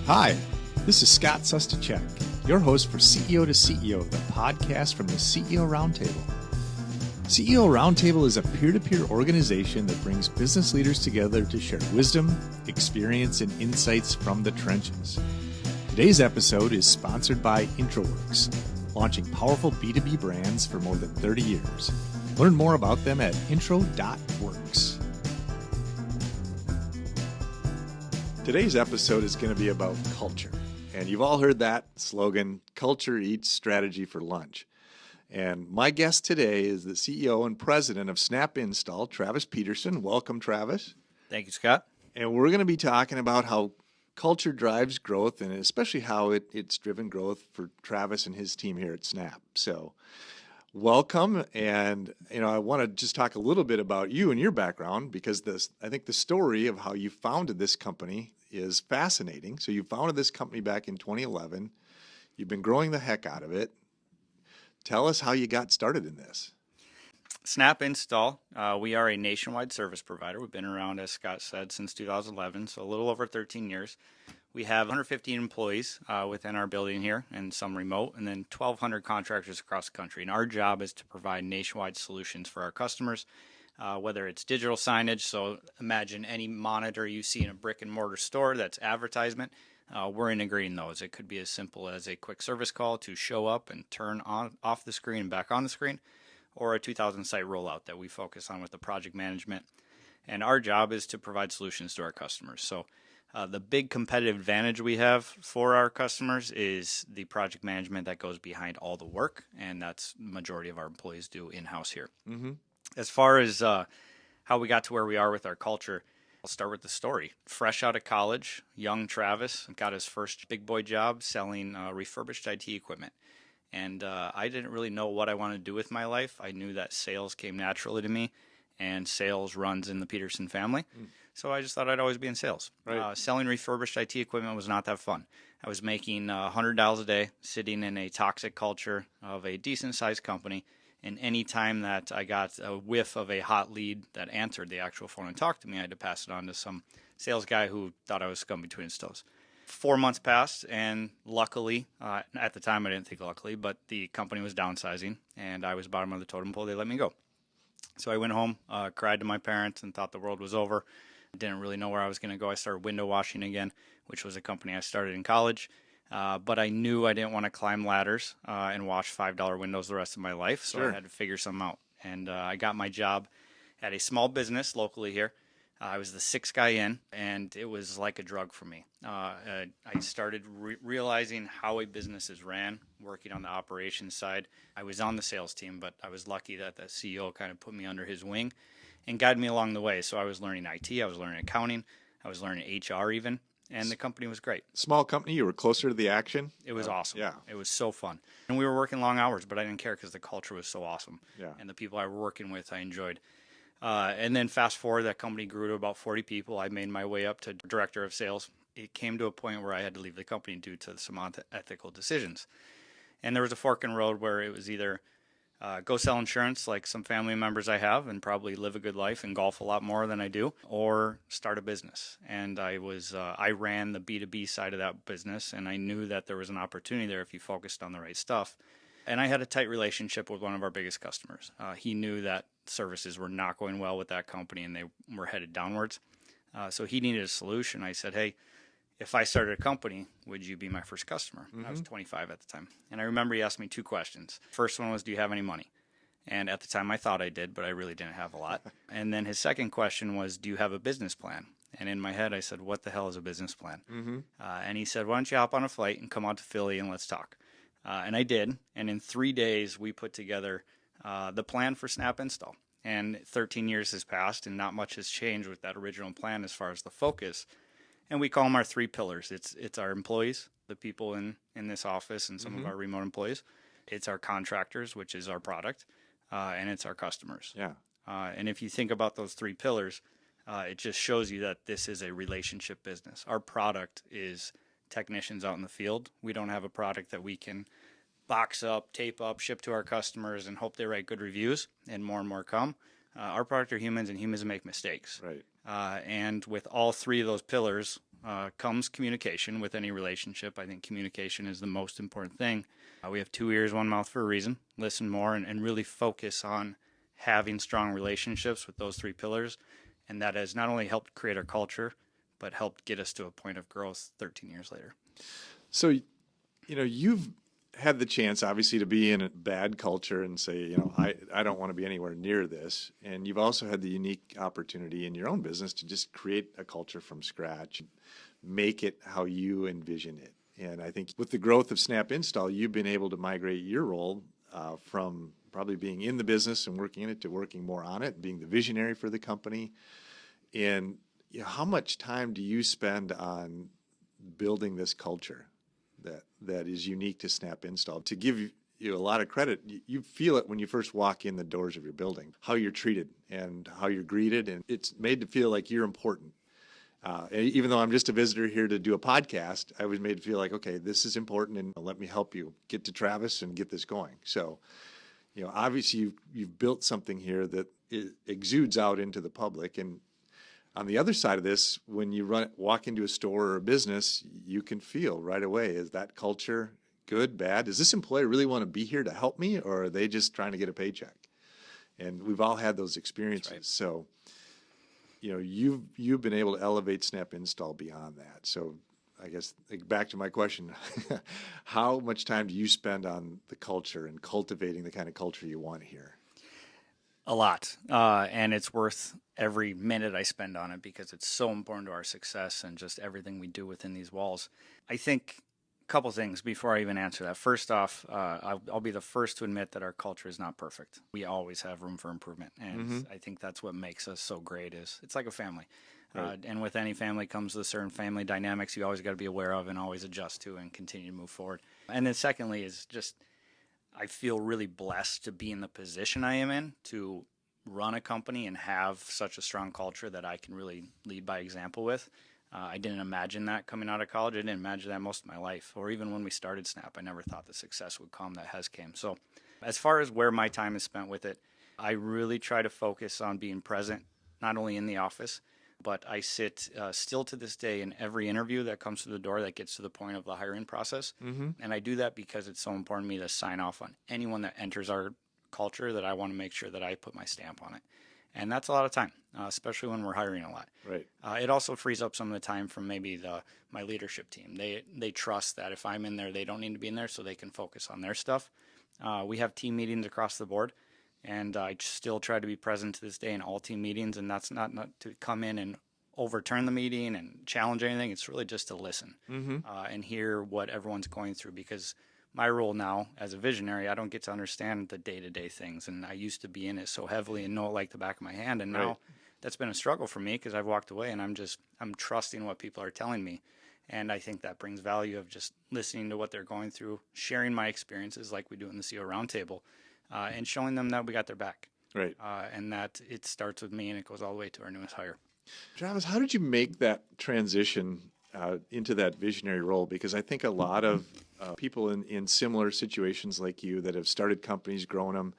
Hi, this is Scott Sustacek, your host for CEO to CEO, the podcast from the CEO Roundtable. CEO Roundtable is a peer-to-peer organization that brings business leaders together to share wisdom, experience, and insights from the trenches. Today's episode is sponsored by IntroWorks, launching powerful B2B brands for more than 30 years. Learn more about them at intro.works. Today's episode is going to be about culture. And you've all heard that slogan, culture eats strategy for lunch. And my guest today is the CEO and president of Snap Install, Travis Peterson. Welcome, Travis. Thank you, Scott. And we're going to be talking about how culture drives growth, and especially how it's driven growth for Travis and his team here at Snap. So welcome. And, I want to just talk a little bit about you and your background, because I think the story of how you founded this company is fascinating. So you founded this company back in 2011. You've been growing the heck out of it. Tell us how you got started in this. Snap Install, we are a nationwide service provider. We've been around, as Scott said, since 2011, so a little over 13 years. We have 115 employees within our building here, and some remote, and then 1,200 contractors across the country. And our job is to provide nationwide solutions for our customers, whether it's digital signage. So imagine any monitor you see in a brick and mortar store that's advertisement. We're integrating those. It could be as simple as a quick service call to show up and turn off the screen and back on the screen, or a 2,000 site rollout that we focus on with the project management. And our job is to provide solutions to our customers. So the big competitive advantage we have for our customers is the project management that goes behind all the work, and that's the majority of our employees do in-house here. Mm-hmm. As far as how we got to where we are with our culture, I'll start with the story. Fresh out of college, young Travis got his first big boy job selling refurbished IT equipment. And I didn't really know what I wanted to do with my life. I knew that sales came naturally to me, and sales runs in the Peterson family. So I just thought I'd always be in sales. Right. Selling refurbished IT equipment was not that fun. I was making $100 a day, sitting in a toxic culture of a decent-sized company. And any time that I got a whiff of a hot lead that answered the actual phone and talked to me, I had to pass it on to some sales guy who thought I was scum between his toes. 4 months passed, and luckily, at the time I didn't think luckily, but the company was downsizing, and I was bottom of the totem pole. They let me go. So I went home, cried to my parents, and thought the world was over. Didn't really know where I was going to go. I started window washing again, which was a company I started in college. But I knew I didn't want to climb ladders and wash $5 windows the rest of my life, so sure. I had to figure something out. And I got my job at a small business locally here. I was the sixth guy in, and it was like a drug for me. I started realizing how a business is ran, working on the operations side. I was on the sales team, but I was lucky that the CEO kind of put me under his wing and guided me along the way. So I was learning IT, I was learning accounting, I was learning HR even, and the company was great. Small company, you were closer to the action? It was awesome. Yeah. It was so fun. And we were working long hours, but I didn't care because the culture was so awesome. Yeah. And the people I were working with, I enjoyed. And then fast forward, that company grew to about 40 people. I made my way up to director of sales. It came to a point where I had to leave the company due to some unethical decisions. And there was a fork in the road where it was either go sell insurance like some family members I have and probably live a good life and golf a lot more than I do, or start a business. And I ran the B2B side of that business, and I knew that there was an opportunity there if you focused on the right stuff. And I had a tight relationship with one of our biggest customers. He knew that services were not going well with that company, and they were headed downwards. So he needed a solution. I said, hey, if I started a company, would you be my first customer? Mm-hmm. I was 25 at the time. And I remember he asked me two questions. First one was, do you have any money? And at the time I thought I did, but I really didn't have a lot. And then his second question was, do you have a business plan? And in my head I said, what the hell is a business plan? Mm-hmm. And he said, why don't you hop on a flight and come out to Philly and let's talk. And I did. And in 3 days we put together the plan for Snap Install. And 13 years has passed, and not much has changed with that original plan as far as the focus. And we call them our 3 pillars. It's our employees, the people in this office and some mm-hmm. of our remote employees. It's our contractors, which is our product, and it's our customers. Yeah. And if you think about those 3 pillars, it just shows you that this is a relationship business. Our product is technicians out in the field. We don't have a product that we can box up, tape up, ship to our customers, and hope they write good reviews, and more come. Our product are humans, and humans make mistakes. Right. And with all 3 of those pillars, comes communication with any relationship. I think communication is the most important thing. We have 2 ears, 1 mouth for a reason. Listen more and really focus on having strong relationships with those 3 pillars. And that has not only helped create our culture, but helped get us to a point of growth 13 years later. So, you've had the chance, obviously, to be in a bad culture and say, I don't want to be anywhere near this. And you've also had the unique opportunity in your own business to just create a culture from scratch, make it how you envision it. And I think with the growth of Snap Install, you've been able to migrate your role from probably being in the business and working in it to working more on it, being the visionary for the company. And how much time do you spend on building this culture that is unique to Snap Install? To give you a lot of credit, you feel it when you first walk in the doors of your building, how you're treated and how you're greeted, and it's made to feel like you're important. Even though I'm just a visitor here to do a podcast, I was made to feel like, okay, this is important, and let me help you get to Travis and get this going. So, obviously you've built something here that exudes out into the public. And on the other side of this, when you walk into a store or a business, you can feel right away, is that culture good, bad? Does this employee really want to be here to help me, or are they just trying to get a paycheck? And we've all had those experiences. Right. So, you've been able to elevate Snap Install beyond that. So I guess back to my question, how much time do you spend on the culture and cultivating the kind of culture you want here? A lot. And it's worth every minute I spend on it because it's so important to our success and just everything we do within these walls. I think a couple things before I even answer that. First off, I'll be the first to admit that our culture is not perfect. We always have room for improvement. And I think that's what makes us so great is it's like a family. Right. And with any family comes the certain family dynamics you always got to be aware of and always adjust to and continue to move forward. And then secondly is just I feel really blessed to be in the position I am in to run a company and have such a strong culture that I can really lead by example with. I didn't imagine that coming out of college. I didn't imagine that most of my life. Or even when we started Snap, I never thought the success would come that has came. So as far as where my time is spent with it, I really try to focus on being present, not only in the office, but I sit still to this day in every interview that comes to the door that gets to the point of the hiring process. And I do that because it's so important to me to sign off on anyone that enters our culture that I want to make sure that I put my stamp on it. And that's a lot of time, especially when we're hiring a lot. Right. It also frees up some of the time from maybe my leadership team. They trust that if I'm in there, they don't need to be in there so they can focus on their stuff. We have team meetings across the board. And I still try to be present to this day in all team meetings, and that's not to come in and overturn the meeting and challenge anything. It's really just to listen and hear what everyone's going through because my role now as a visionary, I don't get to understand the day-to-day things, and I used to be in it so heavily and know it like the back of my hand, and now that's been a struggle for me because I've walked away, and I'm trusting what people are telling me. And I think that brings value of just listening to what they're going through, sharing my experiences like we do in the CEO Roundtable, and showing them that we got their back. Right. And that it starts with me and it goes all the way to our newest hire. Travis, how did you make that transition into that visionary role? Because I think a lot of people in similar situations like you that have started companies, grown them,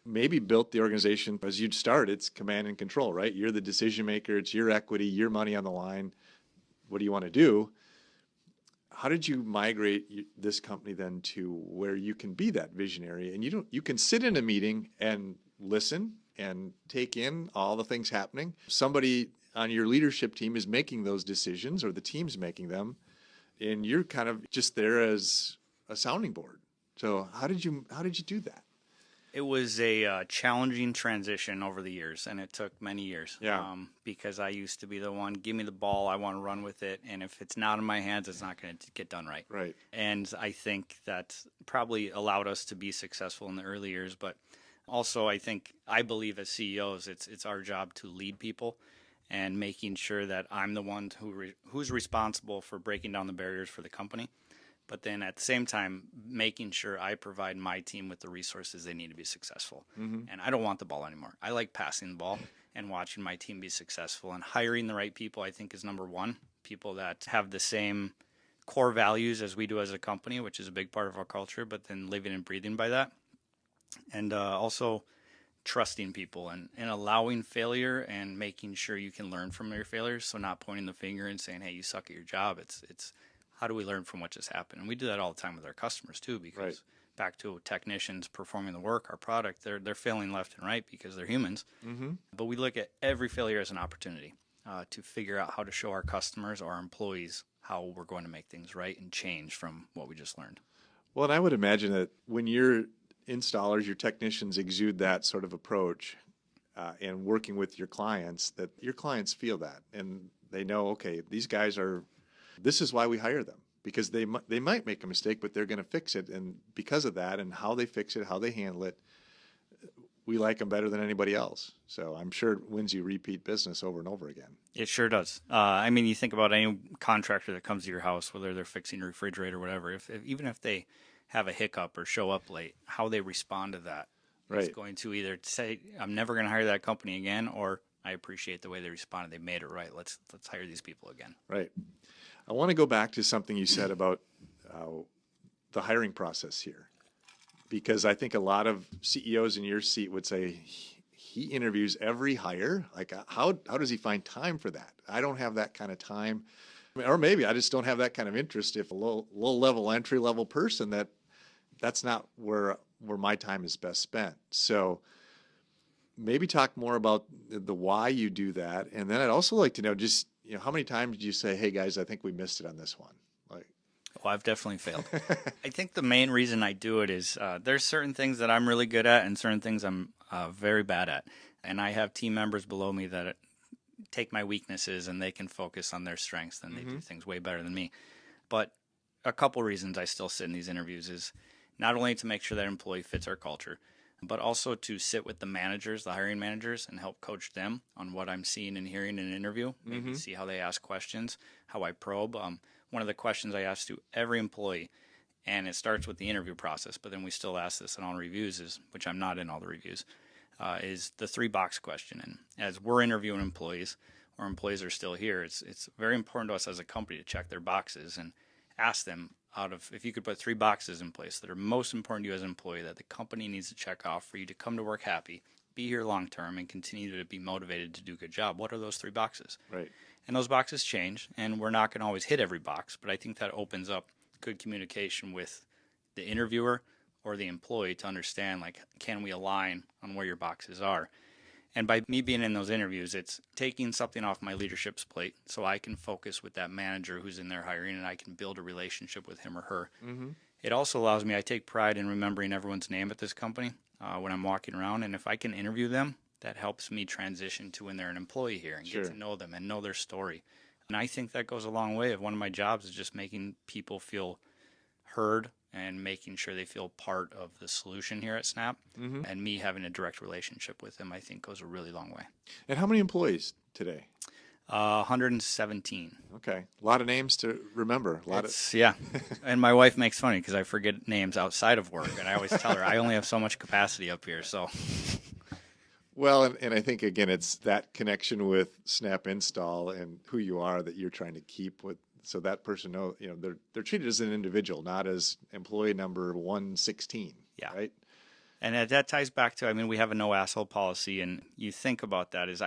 maybe built the organization. As you'd start, it's command and control, right? You're the decision maker. It's your equity, your money on the line. What do you want to do? How did you migrate this company then to where you can be that visionary and you can sit in a meeting and listen and take in all the things happening? Somebody on your leadership team is making those decisions or the team's making them, and you're kind of just there as a sounding board. So how did you do that? It was a challenging transition over the years, and it took many years. Yeah. Because I used to be the one, give me the ball, I want to run with it, and if it's not in my hands, it's not going to get done right. Right. And I think that probably allowed us to be successful in the early years, but also I believe as CEOs, it's our job to lead people and making sure that I'm the one who's responsible for breaking down the barriers for the company. But then at the same time, making sure I provide my team with the resources they need to be successful. And I don't want the ball anymore. I like passing the ball and watching my team be successful. And hiring the right people, I think, is number one. People that have the same core values as we do as a company, which is a big part of our culture, but then living and breathing by that. And also trusting people and allowing failure and making sure you can learn from your failures. So not pointing the finger and saying, hey, you suck at your job. It's how do we learn from what just happened? And we do that all the time with our customers too, because back to technicians performing the work, our product, they're failing left and right because they're humans. Mm-hmm. But we look at every failure as an opportunity to figure out how to show our customers or our employees how we're going to make things right and change from what we just learned. Well, and I would imagine that when your installers, your technicians exude that sort of approach and working with your clients, that your clients feel that and they know, okay, these guys this is why we hire them, because they might make a mistake, but they're going to fix it. And because of that and how they fix it, how they handle it, we like them better than anybody else. So I'm sure it wins you repeat business over and over again. It sure does. I mean, you think about any contractor that comes to your house, whether they're fixing a refrigerator or whatever, even if they have a hiccup or show up late, how they respond to that is going to either say, I'm never going to hire that company again, or I appreciate the way they responded. They made it right. Let's hire these people again. Right. I want to go back to something you said about the hiring process here, because I think a lot of CEOs in your seat would say he interviews every hire. Like, how does he find time for that? I don't have that kind of time. Or maybe I just don't have that kind of interest. If a low-level, entry-level person, that's not where my time is best spent. So maybe talk more about the why you do that. And then I'd also like to know just, how many times do you say, hey, guys, I think we missed it on this one? Well, I've definitely failed. I think the main reason I do it is there's certain things that I'm really good at and certain things I'm very bad at. And I have team members below me that take my weaknesses and they can focus on their strengths and they do things way better than me. But a couple reasons I still sit in these interviews is not only to make sure that employee fits our culture, but also to sit with the managers, the hiring managers, and help coach them on what I'm seeing and hearing in an interview, maybe see how they ask questions, how I probe. One of the questions I ask to every employee, and it starts with the interview process, but then we still ask this in all reviews, which I'm not in all the reviews, is the 3-box question. And as we're interviewing employees, or employees are still here, it's very important to us as a company to check their boxes and ask them if you could put 3 boxes in place that are most important to you as an employee that the company needs to check off for you to come to work happy, be here long term, and continue to be motivated to do a good job. What are those 3 boxes? Right. And those boxes change, and we're not going to always hit every box, but I think that opens up good communication with the interviewer or the employee to understand, can we align on where your boxes are? And by me being in those interviews, it's taking something off my leadership's plate so I can focus with that manager who's in there hiring and I can build a relationship with him or her. Mm-hmm. It also allows me, I take pride in remembering everyone's name at this company when I'm walking around. And if I can interview them, that helps me transition to when they're an employee here and get to know them and know their story. And I think that goes a long way. One of my jobs is just making people feel heard and making sure they feel part of the solution here at Snap. Mm-hmm. And me having a direct relationship with them, I think, goes a really long way. And how many employees today? 117. Okay. A lot of names to remember. Yeah. And my wife makes fun because I forget names outside of work. And I always tell her I only have so much capacity up here. So. Well, and I think, again, it's that connection with Snap Install and who you are that you're trying to keep with. So that person knows, they're treated as an individual, not as employee number 116. Yeah. Right. And that ties back to, we have a no asshole policy. And you think about that is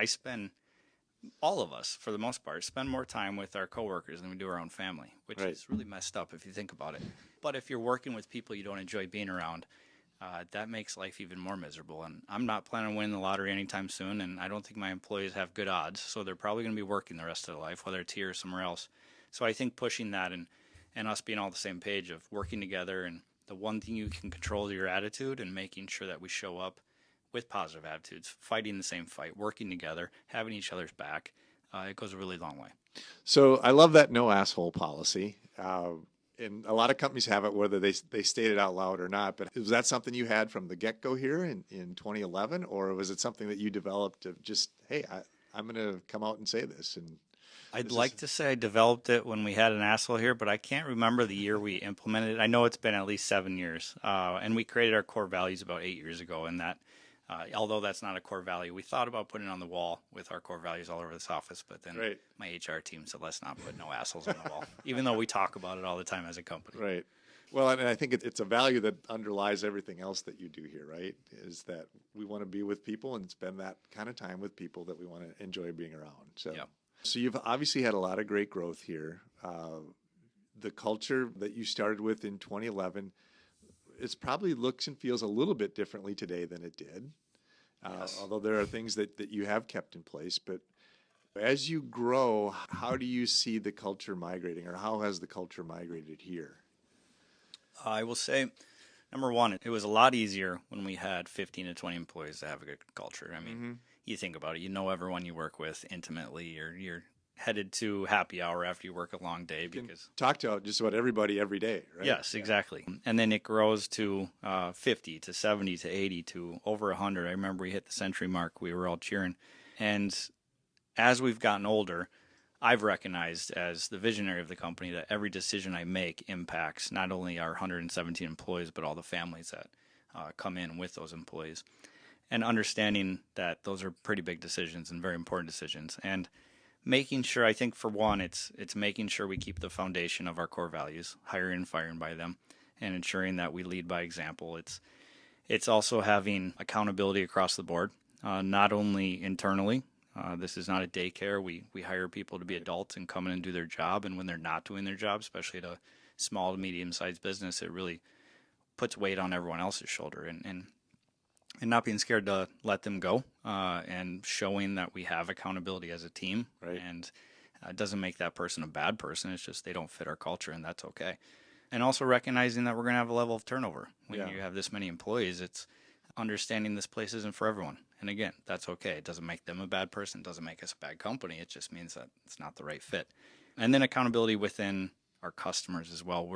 all of us, for the most part, spend more time with our coworkers than we do our own family, which is really messed up if you think about it. But if you're working with people you don't enjoy being around, that makes life even more miserable. And I'm not planning on winning the lottery anytime soon, and I don't think my employees have good odds. So they're probably going to be working the rest of their life, whether it's here or somewhere else. So I think pushing that and us being all the same page of working together, and the one thing you can control is your attitude and making sure that we show up with positive attitudes, fighting the same fight, working together, having each other's back. It goes a really long way. So I love that no asshole policy. And a lot of companies have it, whether they state it out loud or not. But was that something you had from the get-go here in 2011? Or was it something that you developed of just, hey, I'm going to come out and say this? And I'd like to say I developed it when we had an asshole here, but I can't remember the year we implemented it. I know it's been at least 7 years. And we created our core values about 8 years ago. And that, although that's not a core value, we thought about putting it on the wall with our core values all over this office. But then my HR team said, let's not put no assholes on the wall, even though we talk about it all the time as a company. Right. Well, and I think it's a value that underlies everything else that you do here, right? Is that we want to be with people and spend that kind of time with people that we want to enjoy being around. So you've obviously had a lot of great growth here. The culture that you started with in 2011, it probably looks and feels a little bit differently today than it did. Yes. Although there are things that you have kept in place. But as you grow, how do you see the culture migrating, or how has the culture migrated here? I will say, number one, it was a lot easier when we had 15 to 20 employees to have a good culture. I mean, you think about it, you know everyone you work with intimately. You're headed to happy hour after you work a long day because talk to just about everybody every day, right? Yes, exactly. And then it grows to 50 to 70 to 80 to over 100. I remember we hit the century mark. We were all cheering. And as we've gotten older, I've recognized as the visionary of the company that every decision I make impacts not only our 117 employees, but all the families that come in with those employees. And understanding that those are pretty big decisions and very important decisions. And making sure, I think for one, it's making sure we keep the foundation of our core values, hiring and firing by them, and ensuring that we lead by example. It's also having accountability across the board, not only internally. This is not a daycare. We hire people to be adults and come in and do their job. And when they're not doing their job, especially at a small to medium-sized business, it really puts weight on everyone else's shoulder. And not being scared to let them go, and showing that we have accountability as a team. Right. And it doesn't make that person a bad person. It's just they don't fit our culture, and that's okay. And also recognizing that we're going to have a level of turnover. When you have this many employees, it's understanding this place isn't for everyone. And again, that's okay. It doesn't make them a bad person. It doesn't make us a bad company. It just means that it's not the right fit. And then accountability within our customers as well.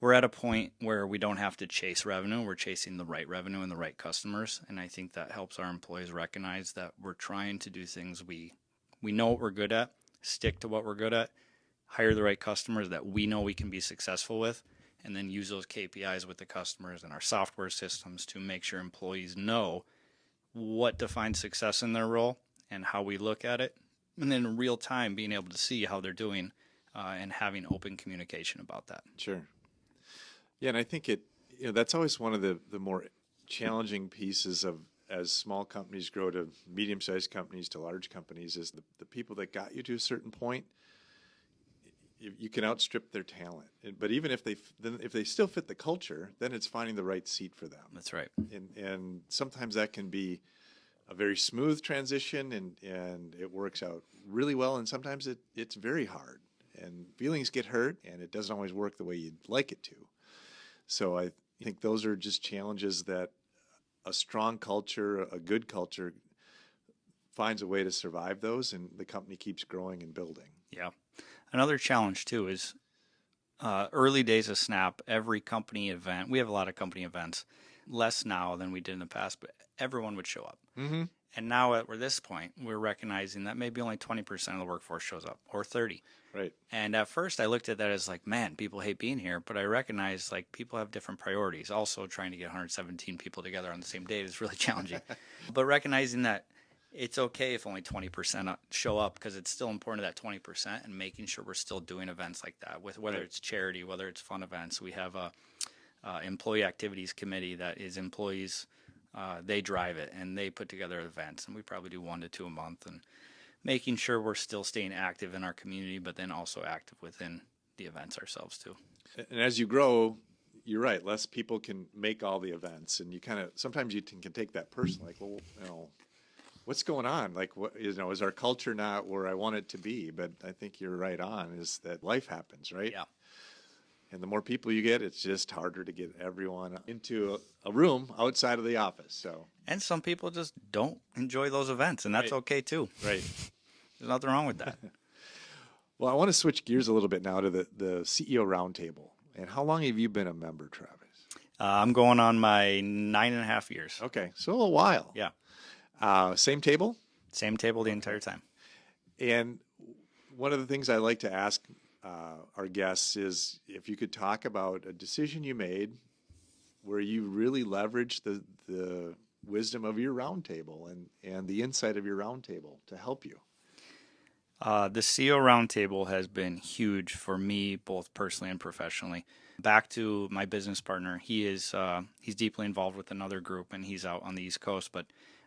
We're at a point where we don't have to chase revenue. We're chasing the right revenue and the right customers. And I think that helps our employees recognize that we're trying to do things we know what we're good at, stick to what we're good at, hire the right customers that we know we can be successful with, and then use those KPIs with the customers and our software systems to make sure employees know what defines success in their role and how we look at it. And then in real time, being able to see how they're doing and having open communication about that. Sure. Yeah, and I think that's always one of the more challenging pieces of as small companies grow to medium-sized companies to large companies is the people that got you to a certain point, you can outstrip their talent. But even if they still fit the culture, then it's finding the right seat for them. That's right. And sometimes that can be a very smooth transition and it works out really well, and sometimes it's very hard and feelings get hurt and it doesn't always work the way you'd like it to. So I think those are just challenges that a strong culture, a good culture, finds a way to survive those, and the company keeps growing and building. Yeah. Another challenge, too, is early days of Snap, every company event, we have a lot of company events, less now than we did in the past, but everyone would show up. Mm-hmm. And now at this point, we're recognizing that maybe only 20% of the workforce shows up, or 30%. Right. And at first I looked at that as like, man, people hate being here. But I recognize like people have different priorities. Also trying to get 117 people together on the same day is really challenging. But recognizing that it's okay if only 20% show up, because it's still important to that 20%, and making sure we're still doing events like that, with whether it's charity, whether it's fun events. We have a employee activities committee that is employees. They drive it and they put together events, and we probably do 1 to 2 a month, and making sure we're still staying active in our community, but then also active within the events ourselves too. And as you grow, you're right, less people can make all the events, and you kind of sometimes you can take that personally, like, well, what's going on? Like, what is our culture not where I want it to be? But I think you're right on, is that life happens, right? Yeah. And the more people you get, it's just harder to get everyone into a room outside of the office. So, and some people just don't enjoy those events, and that's okay too. Right. There's nothing wrong with that. Well, I want to switch gears a little bit now to the CEO Roundtable. And how long have you been a member, Travis? I'm going on my 9.5 years. Okay, so a while. Yeah. Same table? Same table the entire time. And one of the things I like to ask our guests is if you could talk about a decision you made where you really leveraged the wisdom of your roundtable and the insight of your roundtable to help you. The CEO Roundtable has been huge for me, both personally and professionally. Back to my business partner, he's deeply involved with another group, and he's out on the East Coast. But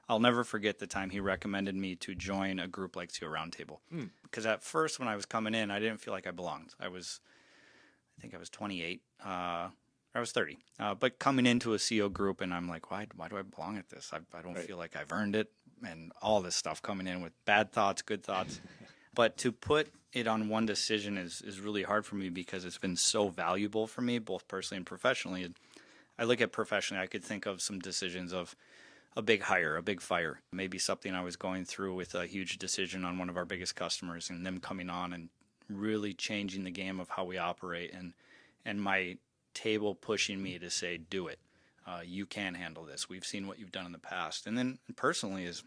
I'll never forget the time he recommended me to join a group like CEO Roundtable. Because at first, when I was coming in, I didn't feel like I belonged. I think I was 28. I was 30. But coming into a CEO group, and I'm like, why do I belong at this? I don't feel like I've earned it, and all this stuff coming in with bad thoughts, good thoughts. But to put it on one decision is really hard for me because it's been so valuable for me, both personally and professionally. I look at professionally, I could think of some decisions of a big hire, a big fire, maybe something I was going through with a huge decision on one of our biggest customers and them coming on and really changing the game of how we operate and my table pushing me to say, do it. You can handle this. We've seen what you've done in the past. And then personally is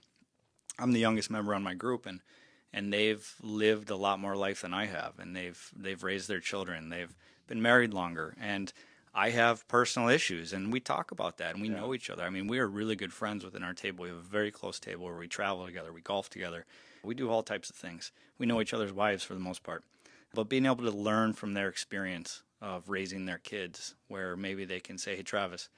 I'm the youngest member on my group and they've lived a lot more life than I have, and they've raised their children. They've been married longer, and I have personal issues, and we talk about that, and we know each other. I mean, we are really good friends within our table. We have a very close table where we travel together, we golf together, we do all types of things. We know each other's wives for the most part. But being able to learn from their experience of raising their kids, where maybe they can say, hey, Travis,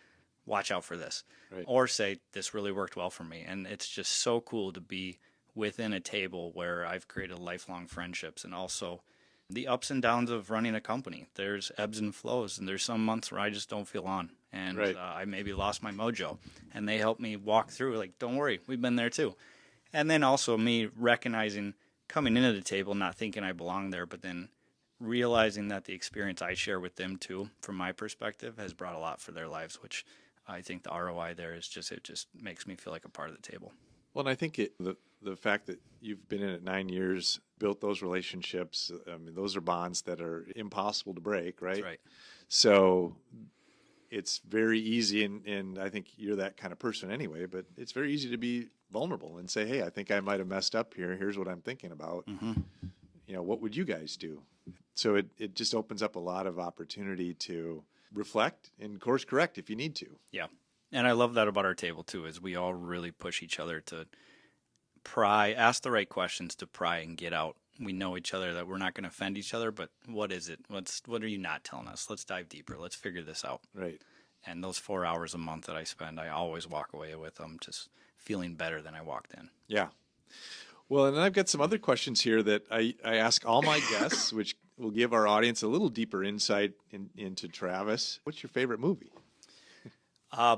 watch out for this. Right. Or say, this really worked well for me. And it's just so cool to be within a table where I've created lifelong friendships, and also the ups and downs of running a company. There's ebbs and flows, and there's some months where I just don't feel on, and I maybe lost my mojo, and they help me walk through, like, don't worry, we've been there too. And then also me recognizing, coming into the table, not thinking I belong there, but then realizing that the experience I share with them too, from my perspective, has brought a lot for their lives, which I think the ROI there is it just makes me feel like a part of the table. Well, and I think the fact that you've been in it 9 years, built those relationships, I mean, those are bonds that are impossible to break, right? That's right. So it's very easy, and I think you're that kind of person anyway, but it's very easy to be vulnerable and say, hey, I think I might have messed up here. Here's what I'm thinking about. Mm-hmm. What would you guys do? So it just opens up a lot of opportunity to reflect and course correct if you need to. Yeah. And I love that about our table too, is we all really push each other to ask the right questions to pry and get out. We know each other, that we're not going to offend each other, but what is it? What are you not telling us? Let's dive deeper. Let's figure this out. Right. And those 4 hours a month that I spend, I always walk away with them just feeling better than I walked in. Yeah. Well, and I've got some other questions here that I ask all my guests, which will give our audience a little deeper insight into Travis. What's your favorite movie?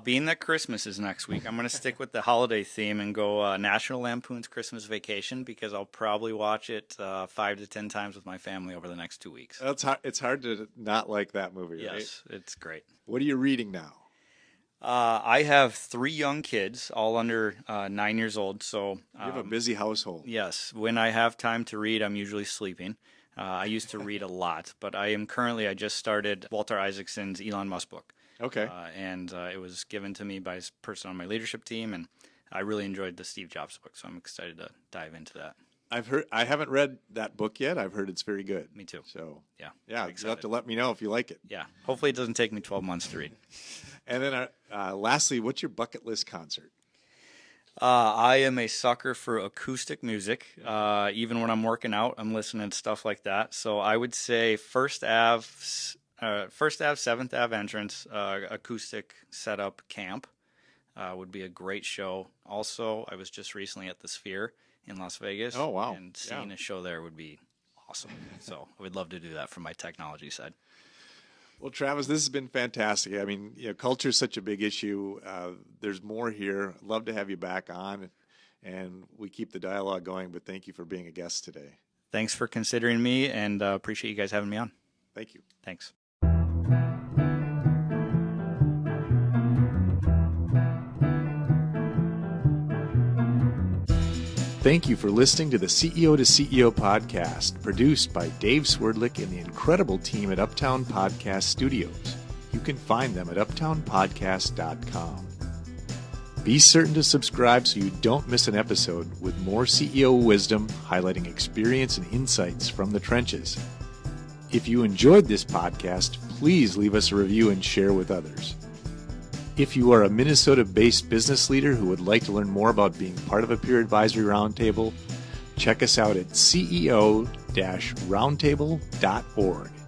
Being that Christmas is next week, I'm going to stick with the holiday theme and go National Lampoon's Christmas Vacation, because I'll probably watch it 5 to 10 times with my family over the next 2 weeks. It's hard to not like that movie, right? Yes, it's great. What are you reading now? I have 3 young kids, all under 9 years old. So you have a busy household. Yes. When I have time to read, I'm usually sleeping. I used to read a lot, but I just started Walter Isaacson's Elon Musk book. Okay. And it was given to me by a person on my leadership team, and I really enjoyed the Steve Jobs book, so I'm excited to dive into that. I haven't read that book yet. I've heard it's very good. Me too. So yeah, you'll have to let me know if you like it. Yeah, hopefully it doesn't take me 12 months to read. And then lastly, what's your bucket list concert? I am a sucker for acoustic music. Even when I'm working out, I'm listening to stuff like that. So I would say First Ave, 7th Ave entrance, acoustic setup camp would be a great show. Also, I was just recently at the Sphere in Las Vegas. Oh, wow. And seeing a show there would be awesome. So I would love to do that from my technology side. Well, Travis, this has been fantastic. I mean, culture is such a big issue. There's more here. I'd love to have you back on, and we keep the dialogue going, but thank you for being a guest today. Thanks for considering me, and appreciate you guys having me on. Thank you. Thanks. Thank you for listening to the CEO to CEO podcast, produced by Dave Swerdlick and the incredible team at Uptown Podcast Studios. You can find them at uptownpodcast.com. Be certain to subscribe so you don't miss an episode with more CEO wisdom highlighting experience and insights from the trenches. If you enjoyed this podcast, please leave us a review and share with others. If you are a Minnesota-based business leader who would like to learn more about being part of a peer advisory roundtable, check us out at ceo-roundtable.org.